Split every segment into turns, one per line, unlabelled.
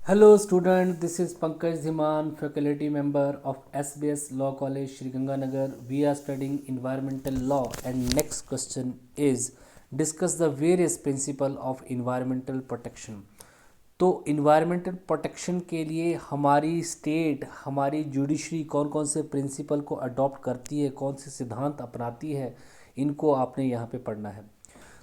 Hello student, this is Pankaj Dhiman, faculty member of SBS Law College, Sri Ganganagar. We are studying environmental law and next question is discuss the various principle of environmental protection. तो environmental protection के लिए हमारी state हमारी judiciary कौन कौन से principal को adopt करती है, कौन से सिद्धांत अपनाती है, इनको आपने यहाँ पे पढ़ना है।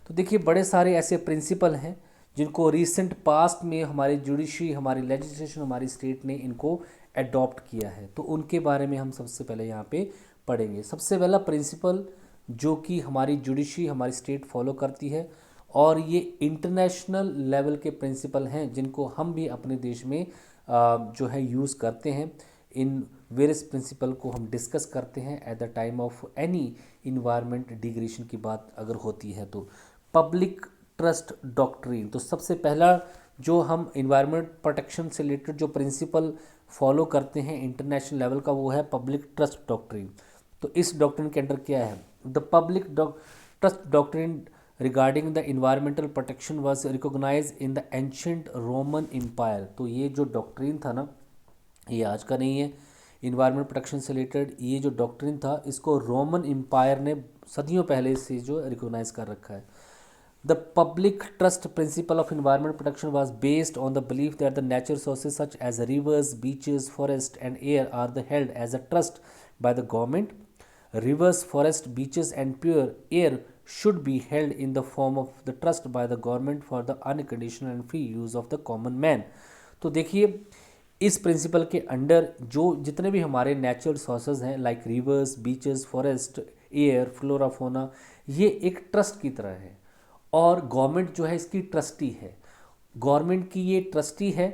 तो देखिए बड़े सारे ऐसे प्रिंसिपल हैं जिनको रिसेंट पास्ट में हमारी जुडिशरी हमारी लेजिस्लेशन हमारी स्टेट ने इनको अडॉप्ट किया है, तो उनके बारे में हम सबसे पहले यहाँ पे पढ़ेंगे। सबसे पहला प्रिंसिपल जो कि हमारी जुडिशरी हमारी स्टेट फॉलो करती है और ये इंटरनेशनल लेवल के प्रिंसिपल हैं जिनको हम भी अपने देश में जो है यूज़ करते हैं। इन वेरियस प्रिंसिपल को हम डिस्कस करते हैं at the time of any environment degradation की बात अगर होती है तो। पब्लिक ट्रस्ट डॉक्ट्रिन, तो सबसे पहला जो हम इन्वायरमेंट प्रोटेक्शन से रिलेटेड जो प्रिंसिपल फॉलो करते हैं इंटरनेशनल लेवल का वो है पब्लिक ट्रस्ट डॉक्ट्रिन। तो इस डॉक्ट्रिन के अंडर क्या है, the public trust doctrine regarding the environmental protection was recognise in the ancient Roman empire. तो ये जो डॉक्ट्रिन था ना, ये आज का नहीं है। इन्वायरमेंट प्रोटेक्शन से रिलेटेड ये जो डॉक्ट्रिन था इसको रोमन एम्पायर ने सदियों पहले से जो रिकॉग्नाइज कर रखा है। The public trust principle of environment protection was based on the belief that the natural sources such as rivers, beaches, forests, and air are held as a trust by the government. Rivers, forests, beaches, and pure air should be held in the form of the trust by the government for the unconditional and free use of the common man. तो देखिए इस principal के under जो जितने भी हमारे natural sources हैं like reverse, beaches, forest, air, flora, फोना, ये एक ट्रस्ट की तरह है और गवर्नमेंट जो है इसकी ट्रस्टी है। गवर्नमेंट की ये ट्रस्टी है,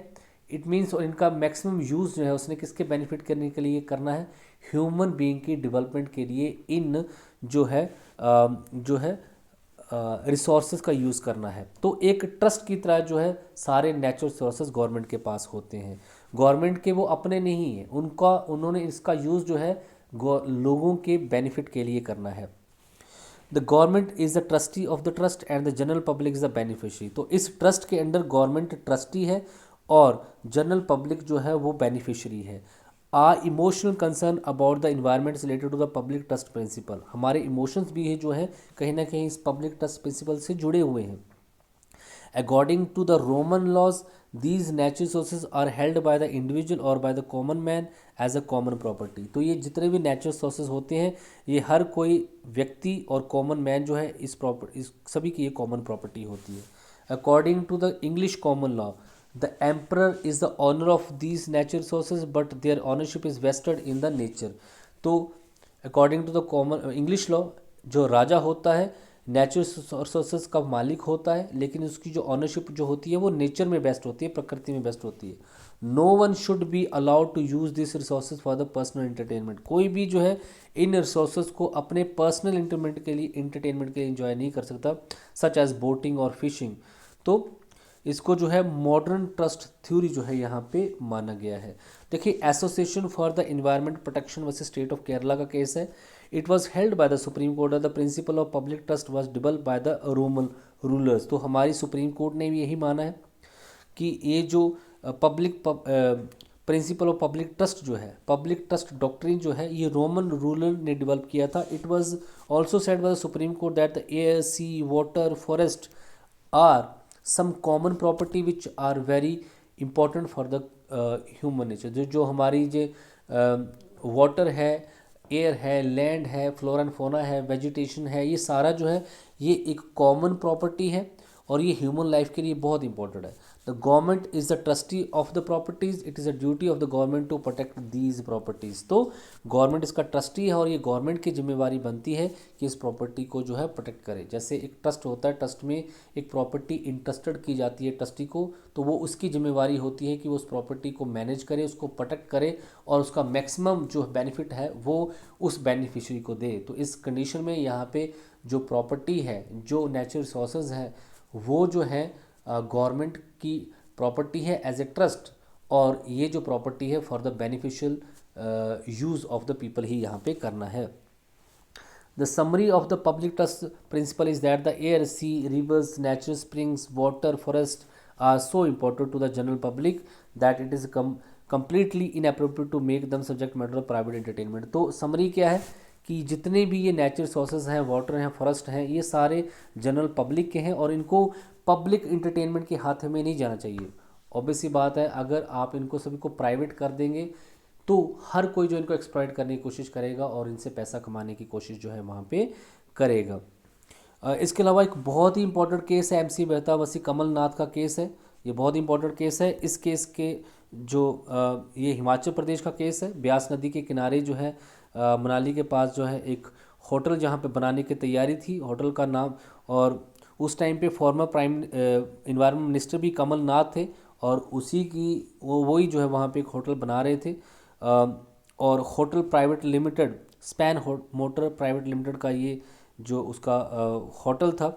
इट मीन्स और इनका मैक्सिमम यूज़ जो है उसने किसके बेनिफिट करने के लिए करना है, ह्यूमन बीइंग की डेवलपमेंट के लिए इन जो है रिसोर्सेज का यूज़ करना है। तो एक ट्रस्ट की तरह जो है सारे नेचुरल रिसोर्सेज गवर्नमेंट के पास होते हैं। गवर्नमेंट के वो अपने नहीं हैं, उन्होंने इसका यूज़ जो है लोगों के बेनिफिट के लिए करना है। The government is the trustee of the trust and the general public is the beneficiary. तो इस ट्रस्ट के अंडर गवर्नमेंट ट्रस्टी है और जनरल पब्लिक जो है वो बेनिफिशरी है। Our emotional concern about the environment related to the public trust principle, हमारे इमोशंस भी है जो है कहीं ना कहीं इस पब्लिक ट्रस्ट प्रिंसिपल से जुड़े हुए हैं। According to the Roman laws, these natural sources are held by the individual or by the common man as a common property। तो ये जितने भी नेचुरल सोर्सेज होते हैं ये हर कोई व्यक्ति और कॉमन मैन जो है इस सभी की ये कॉमन प्रॉपर्टी होती है। According to the English common law, the emperor is the owner of these natural sources but their ownership is vested in the nature. तो according to the common English law जो राजा होता है natural resources का मालिक होता है, लेकिन उसकी जो ऑनरशिप जो होती है वो नेचर में बेस्ट होती है, प्रकृति में बेस्ट होती है। No one should be allowed to use this resources for the personal entertainment, कोई भी जो है इन रिसोर्सेज को अपने पर्सनल एंटरटेनमेंट के लिए इंजॉय नहीं कर सकता, सच एज बोटिंग और फिशिंग। तो इसको जो है मॉडर्न ट्रस्ट थ्योरी जो है यहाँ पे माना गया है। देखिए association for the environment protection versus state of Kerala का केस है। It was held by the Supreme court the principle of public trust was developed by the Roman rulers. तो हमारी सुप्रीम कोर्ट ने भी यही माना है कि ये जो public principle of public trust जो है पब्लिक ट्रस्ट डॉक्ट्रिन जो है ये रोमन रूलर ने डेवलप किया था। It was also said by the Supreme Court that the air, sea, water, forest are some common property which are very important for the human nature। जो हमारी जो water है, एयर है, land है, flora and fauna है, vegetation है, ये सारा जो है ये एक कॉमन प्रॉपर्टी है और ये ह्यूमन लाइफ के लिए बहुत इंपॉर्टेंट है। The government is the trustee of the properties, it is a duty of the government to protect these properties. तो गवर्नमेंट इसका ट्रस्टी है और ये गवर्नमेंट की जिम्मेवारी बनती है कि इस प्रॉपर्टी को जो है प्रोटेक्ट करे। जैसे एक ट्रस्ट होता है, ट्रस्ट में एक प्रॉपर्टी इंटरेस्टेड की जाती है ट्रस्टी को, तो वो उसकी जिम्मेवारी होती है कि वो उस प्रॉपर्टी को मैनेज करे, उसको प्रोटेक्ट करे और उसका मैक्सिमम जो बेनिफिट है वो उस बेनिफिशरी को दे। तो इस कंडीशन में यहाँ पे जो प्रॉपर्टी है, जो नेचुरल रिसोर्सेज हैं, वो जो है गवर्नमेंट की प्रॉपर्टी है एज ए ट्रस्ट और ये जो प्रॉपर्टी है for the beneficial use of the people ही यहाँ पे करना है। The summary of the public trust principle is that the air, sea, rivers, natural springs, water, forest are so important to the general public that it is completely inappropriate to make them subject matter of private entertainment। तो summary क्या है कि जितने भी ये natural sources हैं, water हैं, forest हैं, ये सारे जनरल पब्लिक के हैं और इनको पब्लिक इंटरटेनमेंट के हाथ में नहीं जाना चाहिए। ऑब्वियस सी बात है, अगर आप इनको सभी को प्राइवेट कर देंगे तो हर कोई जो इनको एक्सप्लॉइट करने की कोशिश करेगा और इनसे पैसा कमाने की कोशिश जो है वहाँ पे करेगा। इसके अलावा एक बहुत ही इंपॉर्टेंट केस है एमसी मेहता वसी कमलनाथ का केस है। ये बहुत इंपॉर्टेंट केस है। इस केस के जो ये हिमाचल प्रदेश का केस है। ब्यास नदी के किनारे जो है मनाली के पास जो है एक होटल जहाँ पे बनाने की तैयारी थी, होटल का नाम, और उस टाइम पे फॉर्मर प्राइम इन्वायरमेंट मिनिस्टर भी कमलनाथ थे और उसी की वही जो है वहाँ पे एक होटल बना रहे थे। और hotel private limited, span motor private limited का ये जो उसका होटल था।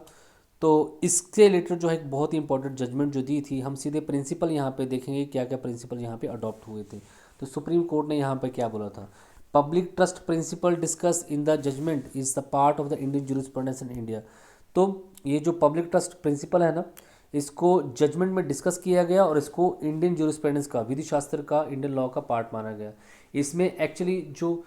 तो इससे रिलेटेड जो है एक बहुत ही इंपॉर्टेंट जजमेंट जो दी थी, हम सीधे प्रिंसिपल यहाँ पे देखेंगे क्या क्या प्रिंसिपल यहाँ पे अडॉप्ट हुए थे। तो सुप्रीम कोर्ट ने यहाँ पे क्या बोला था, public trust principle discuss in the judgment is the part of the Indian jurisprudence in India. तो ये जो पब्लिक ट्रस्ट प्रिंसिपल है ना, इसको जजमेंट में डिस्कस किया गया और इसको इंडियन जूरिस्प्रूडेंस का, विधि शास्त्र का, इंडियन लॉ का पार्ट माना गया। इसमें एक्चुअली जो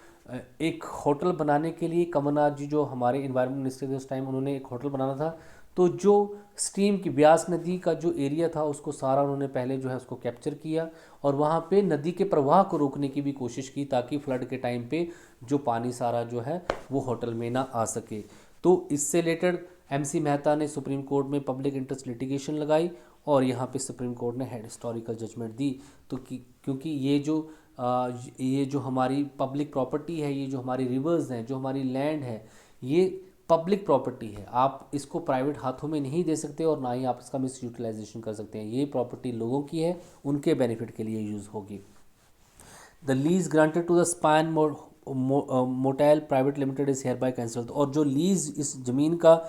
एक होटल बनाने के लिए कमलनाथ जी जो हमारे इन्वायरमेंट मिनिस्टर थे उस टाइम, उन्होंने एक होटल बनाना था। तो जो स्ट्रीम की ब्यास नदी का जो एरिया था उसको सारा उन्होंने पहले जो है उसको कैप्चर किया और वहाँ पे नदी के प्रवाह को रोकने की भी कोशिश की ताकि फ्लड के टाइम पे जो पानी सारा जो है वो होटल में ना आ सके। तो इससे रिलेटेड एमसी मेहता ने सुप्रीम कोर्ट में पब्लिक इंटरेस्ट लिटिगेशन लगाई और यहाँ पे सुप्रीम कोर्ट ने हेड हिस्टोरिकल जजमेंट दी। तो क्योंकि ये जो हमारी पब्लिक प्रॉपर्टी है, ये जो हमारी रिवर्स हैं, जो हमारी लैंड है, ये पब्लिक प्रॉपर्टी है। आप इसको प्राइवेट हाथों में नहीं दे सकते और ना ही आप इसका मिस यूटिलाइजेशन कर सकते हैं। ये प्रॉपर्टी लोगों की है, उनके बेनिफिट के लिए यूज़ होगी। The lease granted to the Span Motel Private Limited is hereby cancel. और जो लीज इस ज़मीन का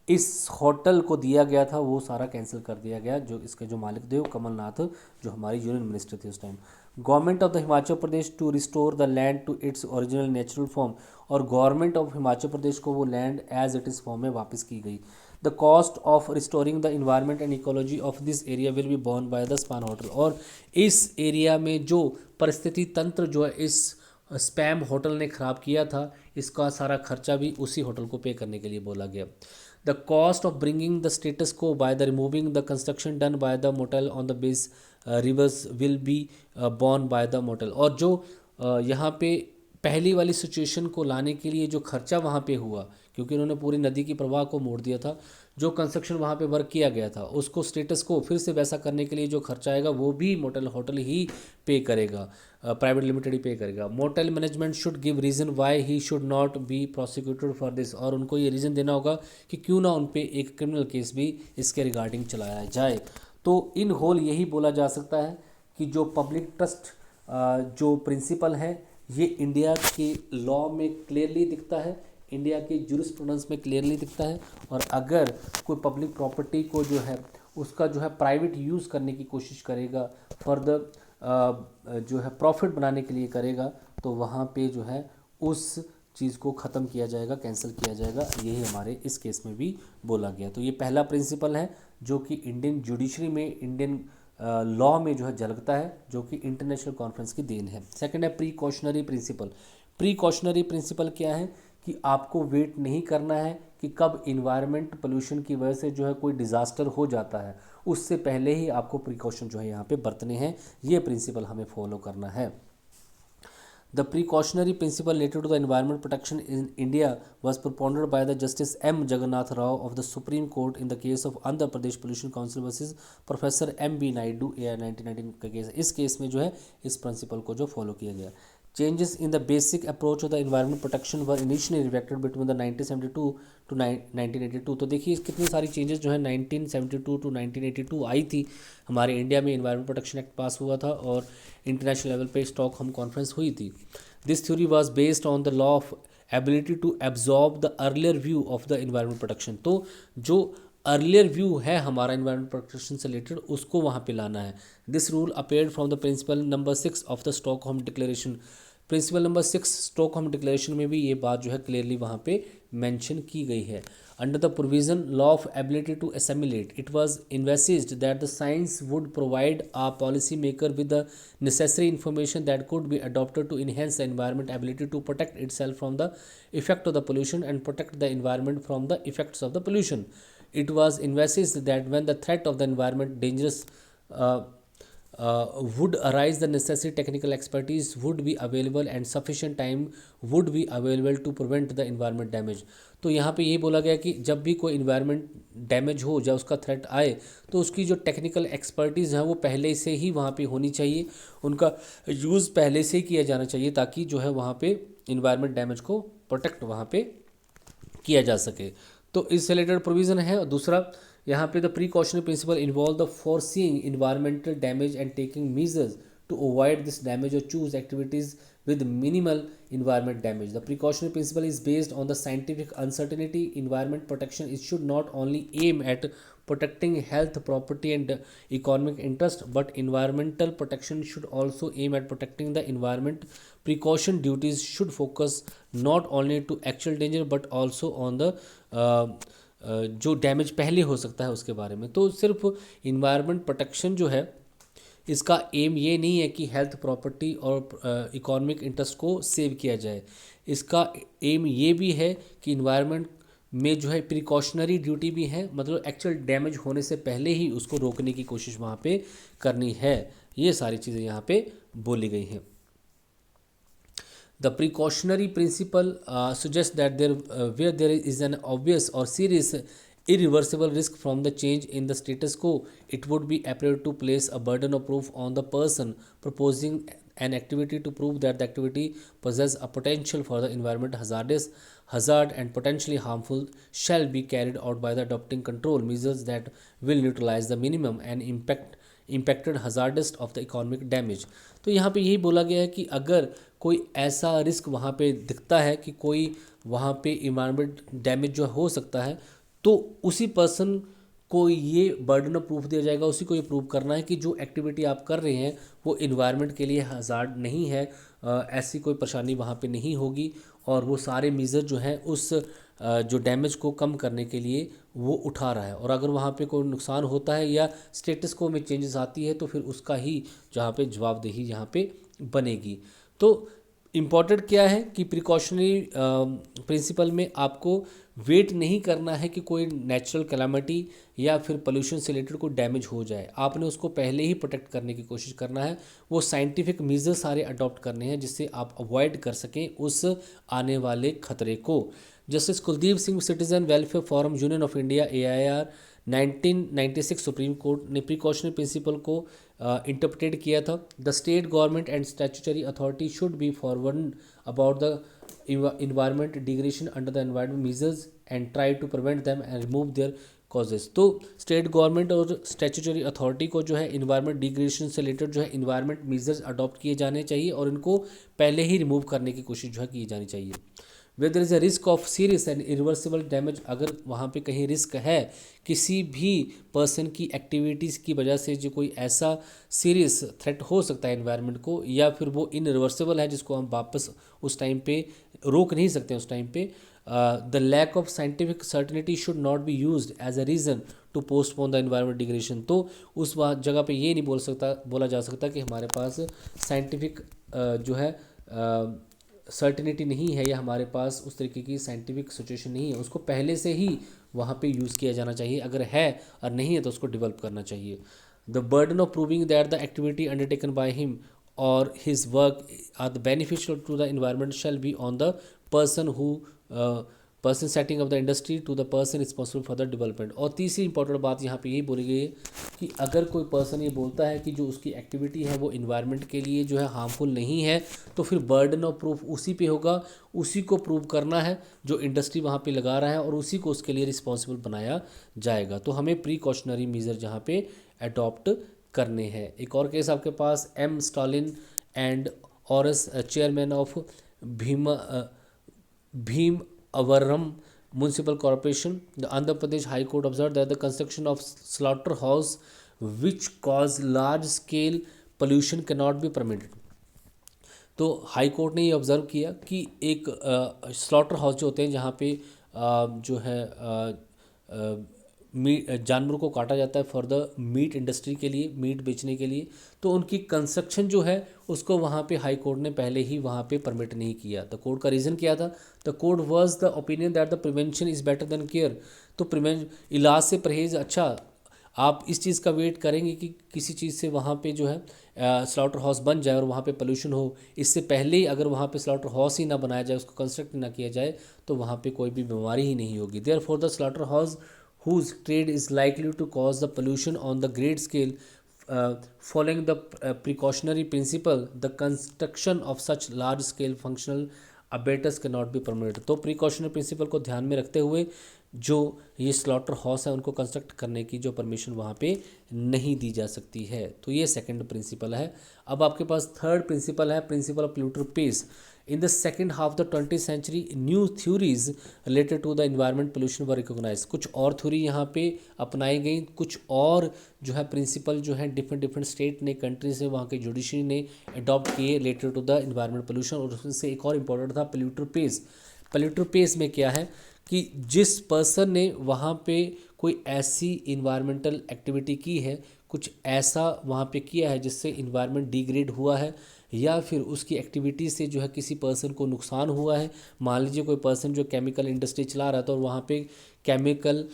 इस होटल को दिया गया था वो सारा कैंसिल कर दिया गया। जो इसके जो मालिक थे वो कमलनाथ, जो हमारी यूनियन मिनिस्टर थे उस time. Government of the Himachal Pradesh to restore the land to its original natural form. और गवर्नमेंट ऑफ हिमाचल प्रदेश को वो land as it is form में वापस की गई। The cost of restoring the environment and ecology of this area will be borne by the Span Hotel. और इस area में जो परिस्थिति तंत्र जो है इस स्पैम होटल ने ख़राब किया था, इसका सारा खर्चा भी उसी होटल को पे करने के लिए बोला गया। The cost of bringing the status quo by the removing the construction done by the motel on the base rivers will be borne by the motel. और जो यहाँ पे पहली वाली सिचुएशन को लाने के लिए जो खर्चा वहाँ पे हुआ, क्योंकि उन्होंने पूरी नदी की प्रवाह को मोड़ दिया था, जो कंस्ट्रक्शन वहाँ पे वर्क किया गया था उसको स्टेटस को फिर से वैसा करने के लिए जो खर्चा आएगा वो भी मोटेल होटल ही पे करेगा, प्राइवेट लिमिटेड ही पे करेगा। Motel management should give reason why he should not be prosecuted for this. और उनको ये रीज़न देना होगा कि क्यों ना उन पर एक क्रिमिनल केस भी इसके रिगार्डिंग चलाया जाए। तो इन होल यही बोला जा सकता है कि जो पब्लिक ट्रस्ट जो प्रिंसिपल है ये इंडिया के लॉ में क्लियरली दिखता है, इंडिया के जूरिस्प्रूडेंस में क्लियरली दिखता है। और अगर कोई पब्लिक प्रॉपर्टी को जो है उसका जो है प्राइवेट यूज़ करने की कोशिश करेगा, फर्दर जो है प्रॉफिट बनाने के लिए करेगा, तो वहाँ पे जो है उस चीज़ को ख़त्म किया जाएगा, कैंसिल किया जाएगा। यही हमारे इस केस में भी बोला गया। तो ये पहला प्रिंसिपल है जो कि इंडियन जुडिशरी में, इंडियन लॉ में जो है झलकता है, जो कि इंटरनेशनल कॉन्फ्रेंस की देन है। सेकंड है प्रीकॉशनरी प्रिंसिपल। प्रीकॉशनरी प्रिंसिपल क्या है कि आपको वेट नहीं करना है कि कब इन्वायरमेंट पोल्यूशन की वजह से जो है कोई डिज़ास्टर हो जाता है, उससे पहले ही आपको प्रिकॉशन जो है यहाँ पे बरतने हैं। ये प्रिंसिपल हमें फॉलो करना है। The precautionary principle related to the environment protection in India was propounded by the Justice M. Jagannath Rao of the Supreme Court in the case of Andhra Pradesh Pollution Council versus Professor M.B. Naidu AR 1919 का case. इस case में जो है इस principal को जो follow किया गया। Changes in the basic approach of the environment protection were initially reflected between the 1972 to 1982। तो देखिए कितनी सारी चेंजेस जो है 1972 टू 1982 आई थी। हमारे इंडिया में इन्वायरमेंट प्रोटेक्शन एक्ट पास हुआ था और इंटरनेशनल लेवल पे स्टॉकहोम कॉन्फ्रेंस हुई थी। This theory was based on the law of ability to absorb the earlier view of the environment protection. तो जो अर्लियर व्यू है हमारा इन्वायरमेंट प्रोटेक्शन से रिलेटेड, उसको वहाँ पे लाना है। This rule appeared from the principle number 6 of the Stockholm declaration. Principle number 6 Stockholm declaration में भी ये बात जो है क्लियरली वहाँ पे मेंशन की गई है. Under the provision law of ability to assimilate, it was envisaged that the science would provide a policy maker with the necessary information that could be adopted to enhance the environment ability to protect itself from the effect of the pollution and protect the environment from the effects of the pollution. It was envisaged that when the threat of the environment dangerous uh, would arise, the necessary technical expertise would be available and sufficient time would be available to prevent the environment damage. तो यहाँ पे ये बोला गया कि जब भी कोई इन्वायरमेंट डैमेज हो या उसका थ्रेट आए तो उसकी जो टेक्निकल एक्सपर्टीज़ है वो पहले से ही वहाँ पे होनी चाहिए, उनका यूज़ पहले से ही किया जाना चाहिए ताकि जो है वहाँ पे इन्वायरमेंट डैमेज को प्रोटेक्ट वहाँ पे किया जा सके. तो इससे रिलेटेड प्रोविज़न है. और दूसरा यहाँ पे the precautionary principle involve the foreseeing environmental damage and taking measures to avoid this damage or choose activities with minimal environment damage. The precautionary principle is based on the scientific uncertainty. Environment protection it should not only aim at protecting health, property and economic interest, but environmental protection should also aim at protecting the environment. Precaution duties should focus not only to actual danger but also on the जो damage पहले हो सकता है उसके बारे में. तो सिर्फ इन्वायरमेंट प्रोटेक्शन जो है इसका एम ये नहीं है कि हेल्थ, प्रॉपर्टी और इकोनॉमिक इंटरेस्ट को सेव किया जाए. इसका एम ये भी है कि इन्वायरमेंट में जो है प्रिकॉशनरी ड्यूटी भी है, मतलब एक्चुअल डैमेज होने से पहले ही उसको रोकने की कोशिश वहाँ पे करनी है. ये सारी चीज़ें यहाँ पे बोली गई हैं. The precautionary principle suggests that where there is an obvious or serious irreversible risk from the change in the status quo, it would be appropriate to place a burden of proof on the person proposing an activity to prove that the activity possesses a potential for the environment hazard and potentially harmful shall be carried out by the adopting control measures that will neutralize the minimum and impacted hazardous of the economic damage. तो यहाँ पे यही बोला गया है कि अगर कोई ऐसा रिस्क वहाँ पे दिखता है कि कोई वहाँ पे इन्वायरमेंट डैमेज जो हो सकता है तो उसी पर्सन को ये बर्डन ऑफ प्रूफ दिया जाएगा, उसी को ये प्रूव करना है कि जो एक्टिविटी आप कर रहे हैं वो इन्वायरमेंट के लिए हज़ार्ड नहीं है, ऐसी कोई परेशानी वहाँ पे नहीं होगी और वो सारे मेजर जो हैं उस जो डैमेज को कम करने के लिए वो उठा रहा है. और अगर वहाँ पे कोई नुकसान होता है या स्टेटस को में चेंजेस आती है तो फिर उसका ही जहाँ पे जवाबदेही यहाँ पे बनेगी. तो इम्पॉर्टेंट क्या है कि प्रिकॉशनरी प्रिंसिपल में आपको वेट नहीं करना है कि कोई नेचुरल कैलामिटी या फिर पोल्यूशन से रिलेटेड कोई डैमेज हो जाए, आपने उसको पहले ही प्रोटेक्ट करने की कोशिश करना है. वो साइंटिफिक मेजर्स सारे अडॉप्ट करने हैं जिससे आप अवॉइड कर सकें उस आने वाले खतरे को. Justice Kuldeep Singh citizen welfare forum union of India AIR 1996 supreme court ने प्रिकॉशनरी प्रिंसिपल को इंटरप्रेट किया था. The state government and statutory authority should be forward about the environment degradation under the environment measures and try to prevent them and remove their causes. तो state government और statutory authority को जो है environment degradation से related जो है environment measures adopt किए जाने चाहिए और इनको पहले ही रिमूव करने की कोशिश जो है की जानी चाहिए. Where there is a risk of serious and irreversible damage, अगर वहाँ पे कहीं रिस्क है किसी भी पर्सन की एक्टिविटीज़ की वजह से जो कोई ऐसा सीरियस थ्रेट हो सकता है एनवायरनमेंट को या फिर वो इनरिवर्सिबल है जिसको हम वापस उस टाइम पे रोक नहीं सकते उस टाइम पे, the lack of scientific certainty should not be used as a reason to postpone the environment degradation. तो उस जगह पे ये नहीं बोला जा सकता कि हमारे पास साइंटिफिक जो है सर्टिनिटी नहीं है या हमारे पास उस तरीके की साइंटिफिक सिचुएशन नहीं है, उसको पहले से ही वहाँ पे यूज़ किया जाना चाहिए. अगर है और नहीं है तो उसको डेवलप करना चाहिए. The burden of proving that the activity undertaken by him or his work are the beneficial to the environment shall be on the person who person setting up the industry to the person responsible for the development. और तीसरी important बात यहाँ पे यही बोली गई है कि अगर कोई पर्सन ये बोलता है कि जो उसकी एक्टिविटी है वो इन्वायरमेंट के लिए जो है हार्मफुल नहीं है तो फिर बर्डन ऑफ प्रूफ उसी पे होगा, उसी को प्रूव करना है जो इंडस्ट्री वहाँ पे लगा रहा है और उसी को उसके लिए रिस्पॉन्सिबल बनाया जाएगा. तो हमें प्रीकॉशनरी मेजर जहाँ पे अडॉप्ट करने हैं. एक और केस आपके पास M. Stalin and Aurus chairman of Bhimavaram municipal corporation. The Andhra Pradesh high court observe that the construction of slaughter house which cause large scale pollution can not be permitted. तो high court ने ये observe किया कि एक slaughter house जो होते हैं जहाँ पे जो है मीट जानवरों को काटा जाता है फॉर द मीट इंडस्ट्री के लिए, मीट बेचने के लिए, तो उनकी कंस्ट्रक्शन जो है उसको वहाँ पे हाई कोर्ट ने पहले ही वहाँ पे परमिट नहीं किया। द कोर्ट का रीज़न क्या था? The court was the opinion that the prevention is better than care. तो इलाज से परहेज़ अच्छा, आप इस चीज़ का वेट करेंगे कि किसी चीज़ से वहाँ पे जो है स्लॉटर हाउस बन जाए और वहाँ पे पोल्यूशन हो, इससे पहले ही अगर वहाँ पे स्लॉटर हाउस ही ना बनाया जाए, उसको कंस्ट्रक्ट ना किया जाए, तो वहाँ पे कोई भी बीमारी ही नहीं होगी। Therefore the slaughter house whose trade is likely to cause the pollution on the great scale, following the precautionary principle, the construction of such large scale functional abattoirs cannot be permitted। तो precautionary principal को ध्यान में रखते हुए जो ये slaughter house है उनको कंस्ट्रक्ट करने की जो परमिशन वहाँ पे नहीं दी जा सकती है। तो ये सेकंड प्रिंसिपल है। अब आपके पास थर्ड प्रिंसिपल है, principle of polluter pays. In the second half of the 20th century, new theories related to the environment pollution were recognized। कुछ और थ्योरी यहाँ पे अपनाई गई, कुछ और जो है प्रिंसिपल जो है डिफरेंट डिफरेंट स्टेट ने, कंट्री से, वहाँ के जुडिशरी ने अडॉप्ट किए related to the environment pollution. और उसमें से एक और इम्पोर्टेंट था पोल्यूटर पेस। पोल्यूटर पेस में क्या है कि जिस पर्सन ने वहाँ पे कोई ऐसी इन्वायरमेंटल एक्टिविटी की है, कुछ ऐसा वहाँ पे किया है जिससे इन्वायरमेंट डिग्रेड हुआ है, या फिर उसकी एक्टिविटी से जो है किसी पर्सन को नुकसान हुआ है। मान लीजिए कोई पर्सन जो केमिकल इंडस्ट्री चला रहा था और वहाँ पे केमिकल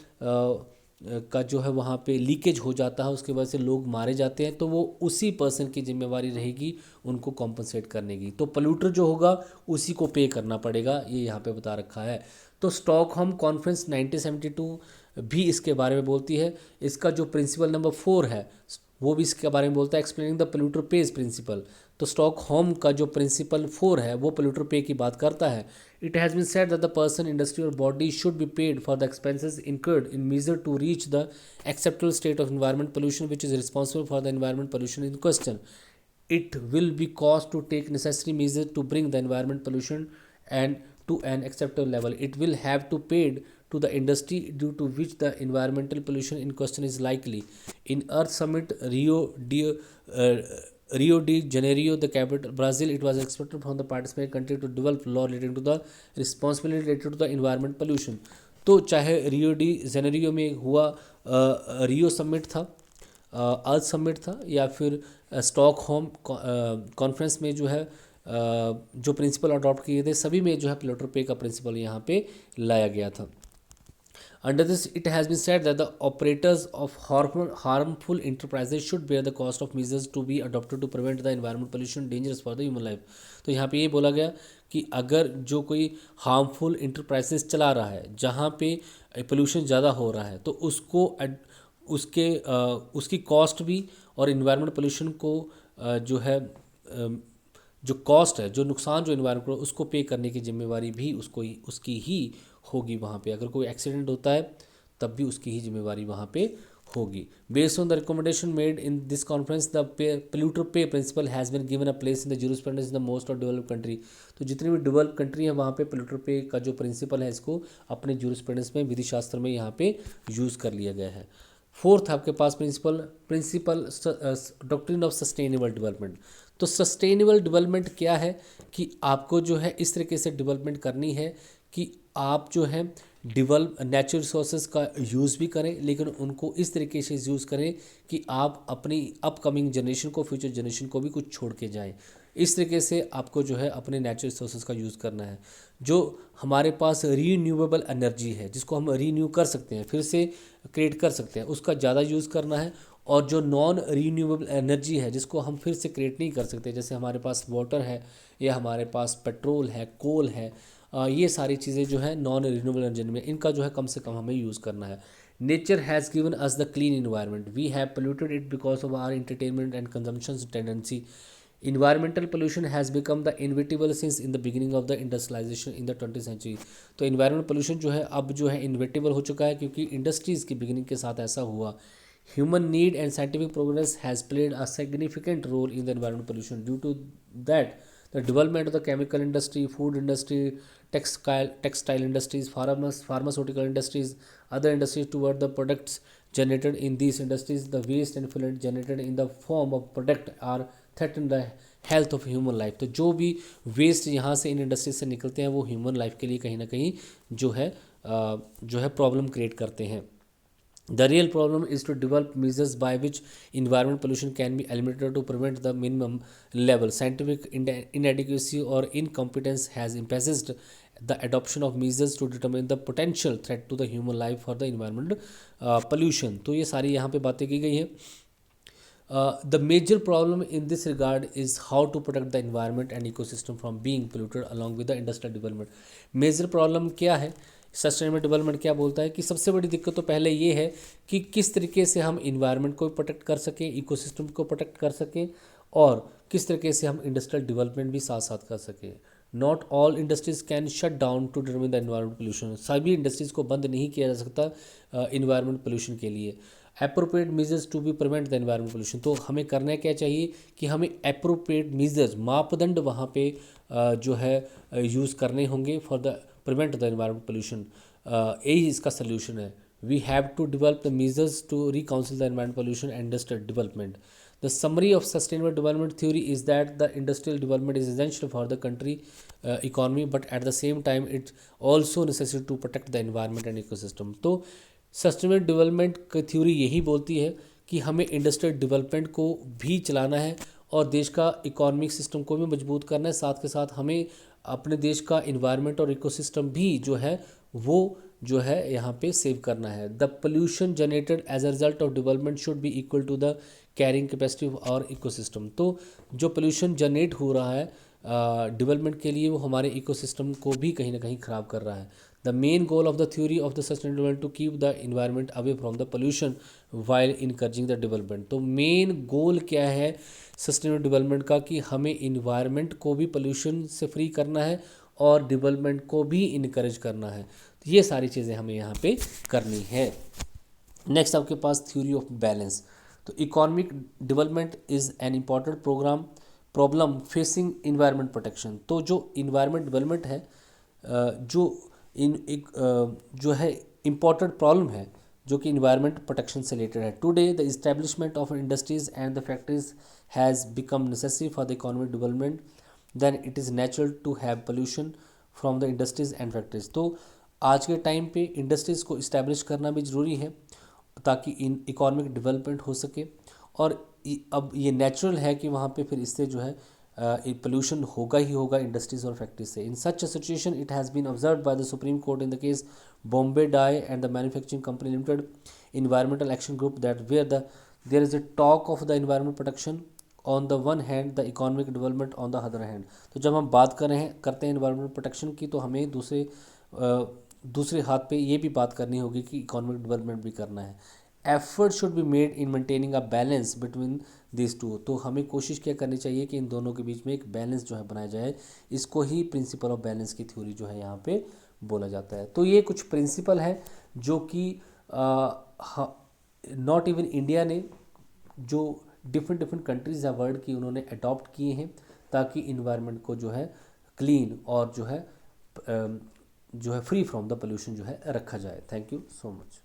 का जो है वहाँ पे लीकेज हो जाता है, उसके वजह से लोग मारे जाते हैं, तो वो उसी पर्सन की जिम्मेवारी रहेगी उनको कॉम्पनसेट करने की। तो पोल्यूटर जो होगा उसी को पे करना पड़ेगा, ये यहाँ पे बता रखा है। तो स्टॉकहोम कॉन्फ्रेंस 1972 भी इसके बारे में बोलती है। इसका जो प्रिंसिपल नंबर 4 है वो भी इसके बारे में बोलता है, explaining the polluter pays principle. तो स्टॉकहोम का जो प्रिंसिपल 4 है वो पोल्यूटर पे की बात करता है। It has been said that the person, industry और body should be paid for the expenses incurred in measure to reach the acceptable state of environment pollution which is responsible for the environment pollution in question. It will be cost to take necessary measures to bring the environment pollution and to an acceptable level. It will have to paid to the industry due to which the environmental pollution in question is likely. In Earth Summit Rio de Janeiro, the capital Brazil, it was expected from the participant country to develop law relating to the responsibility related to the environment pollution। तो चाहे Rio de Janeiro में हुआ Rio summit था, अर्थ summit था, या फिर Stockholm conference में जो है जो प्रिंसिपल अडॉप्ट किए थे, सभी में जो है पोल्यूटर पे का प्रिंसिपल यहाँ पे लाया गया था। Under this, it has been said that the operators of harmful enterprises should bear the cost of measures to be adopted to prevent the environment pollution dangerous for the human life। तो यहाँ पे ये बोला गया कि अगर जो कोई हार्मफुल इंटरप्राइजेस चला रहा है जहाँ पे पोल्यूशन ज़्यादा हो रहा है, तो उसको उसकी कॉस्ट भी, और इन्वायरमेंट पोल्यूशन को जो है जो कॉस्ट है, जो नुकसान जो इन्वायरमेंट को उसको पे करने की जिम्मेवारी भी उसकी ही होगी। वहाँ पे अगर कोई एक्सीडेंट होता है तब भी उसकी ही जिम्मेवारी वहाँ पे होगी। Based on the recommendation made in this conference, the polluter pay principle has been given a place in the jurisprudence in the most of developed country. तो जितनी भी डेवलप कंट्री है वहाँ पे पोल्यूटर पे का जो प्रिंसिपल है इसको अपने जूरिस्प्रूडेंस में, विधि शास्त्र में यहाँ पे यूज़ कर लिया गया है। फोर्थ आपके पास principle doctrine of sustainable development. तो सस्टेनेबल डेवलपमेंट क्या है कि आपको जो है इस तरीके से डेवलपमेंट करनी है कि आप जो है नेचुरल रिसोर्सेज का यूज़ भी करें, लेकिन उनको इस तरीके से यूज़ करें कि आप अपनी अपकमिंग जनरेशन को, फ्यूचर जनरेशन को भी कुछ छोड़ के जाएं। इस तरीके से आपको जो है अपने नेचुरल रिसोर्सेज का यूज़ करना है। जो हमारे पास रीन्यूएबल एनर्जी है, जिसको हम रीन्यू कर सकते हैं, फिर से क्रिएट कर सकते हैं, उसका ज़्यादा यूज़ करना है। और जो नॉन रीन्यूएबल एनर्जी है, जिसको हम फिर से क्रिएट नहीं कर सकते, जैसे हमारे पास वाटर है, या हमारे पास पेट्रोल है, कोल है, ये सारी चीज़ें जो है नॉन रिन्यूएबल एनर्जी में, इनका जो है कम से कम हमें यूज़ करना है। Nature has given us the clean environment, we have polluted it because of our entertainment and consumption tendency. Environmental pollution has become the inevitable since in the beginning of the industrialization in the 20th century। तो environment pollution जो है अब जो है inevitable हो चुका है, क्योंकि इंडस्ट्रीज़ की बिगिनिंग के साथ ऐसा हुआ। Human need and scientific progress has played a significant role in the environment pollution। Due to that, the development of the chemical industry, food industry, textile industries, pharmaceutical industries, other industries toward the products generated in these industries, the waste and effluent generated in the form of product are threaten the health of human life. तो जो भी waste यहाँ से in industry से निकलते हैं वो human life के लिए कहीं ना कहीं जो है प्रॉब्लम क्रिएट करते हैं। The real problem is to develop measures by which environment pollution can be eliminated to prevent the minimum level. Scientific inadequacy or incompetence has emphasized the adoption of measures to determine the potential threat to the human life or the environment pollution. तो ये सारी यहाँ पे बातें की गई हैं। The major problem in this regard is how to protect the environment and ecosystem from being polluted along with the industrial development. Major problem क्या है? सस्टेनेबल डेवलपमेंट क्या बोलता है कि सबसे बड़ी दिक्कत तो पहले ये है कि किस तरीके से हम इन्वायरमेंट को प्रोटेक्ट कर सकें, इकोसिस्टम को प्रोटेक्ट कर सकें, और किस तरीके से हम इंडस्ट्रियल डेवलपमेंट भी साथ साथ कर सकें। Not all industries can shut down to determine the environment pollution. सभी इंडस्ट्रीज़ को बंद नहीं किया जा सकता इन्वायरमेंट पोल्यूशन के लिए। Appropriate measures to be prevent the environment pollution. तो हमें करना क्या चाहिए कि हमें अप्रोप्रिएट मेजर्स, मापदंड वहाँ पे जो है यूज़ करने होंगे for the prevent the environment pollution. यही इसका सोल्यूशन है। We have to develop the measures to reconcile the environment pollution and industrial development. The summary of sustainable development theory is that the industrial development is essential for the country economy, but at the same time it also necessary to protect the environment and ecosystem. तो sustainable development की theory यही बोलती है कि हमें industrial development को भी चलाना है और देश का इकोनॉमिक सिस्टम को भी मजबूत करना है। साथ के साथ हमें अपने देश का इन्वायरमेंट और इकोसिस्टम भी जो है वो जो है यहाँ पे सेव करना है। The pollution generated as a result of development should be equal to the carrying capacity और इकोसिस्टम। तो जो पोल्यूशन जनरेट हो रहा है डेवलपमेंट के लिए वो हमारे इकोसिस्टम को भी कहीं ना कहीं ख़राब कर रहा है। The main goal of the theory of the sustainable development to keep the environment away from the pollution while encouraging the development. तो मेन गोल क्या है सस्टेनेबल डेवलपमेंट का कि हमें इन्वायरमेंट को भी पोल्यूशन से फ्री करना है और डेवलपमेंट को भी इनकरेज करना है। तो ये सारी चीज़ें हमें यहाँ पे करनी है। नेक्स्ट आपके पास थ्योरी ऑफ बैलेंस। तो economic development is an important problem facing environment protection. तो जो इन्वायरमेंट डेवलपमेंट है जो है इम्पॉर्टेंट प्रॉब्लम है जो कि इन्वायरमेंट प्रोटेक्शन से रिलेटेड है। Today the establishment of industries and the factories has become necessary for the economic development, then it is natural to have pollution from the industries and factories. तो आज के time पे industries को establish करना भी ज़रूरी है ताकि इन इकोनॉमिक डेवलपमेंट हो सके, और अब ये नेचुरल है कि वहाँ पे फिर इससे जो है पोल्यूशन होगा ही होगा इंडस्ट्रीज और फैक्ट्रीज से। In such a situation it has been observed by the Supreme Court in the case Bombay Dye and the manufacturing company limited environmental action group that where there is a talk of the environment protection on the one hand, the economic development on the other hand. तो जब हम बात करते हैं environment protection की तो हमें दूसरे हाथ पे ये भी बात करनी होगी कि इकोनॉमिक डेवलपमेंट भी करना है। Effort should be made in maintaining a balance between this two. तो हमें कोशिश क्या करनी चाहिए कि इन दोनों के बीच में एक बैलेंस जो है बनाया जाए। इसको ही प्रिंसिपल ऑफ बैलेंस की थ्योरी जो है यहाँ पे बोला जाता है। तो ये कुछ प्रिंसिपल है जो कि नॉट इवन इंडिया ने, जो डिफरेंट कंट्रीज़ है वर्ल्ड की, उन्होंने अडॉप्ट किए हैं ताकि इन्वायरमेंट को जो है क्लीन और जो है फ्री फ्रॉम द पोल्यूशन जो है रखा जाए। Thank you so much.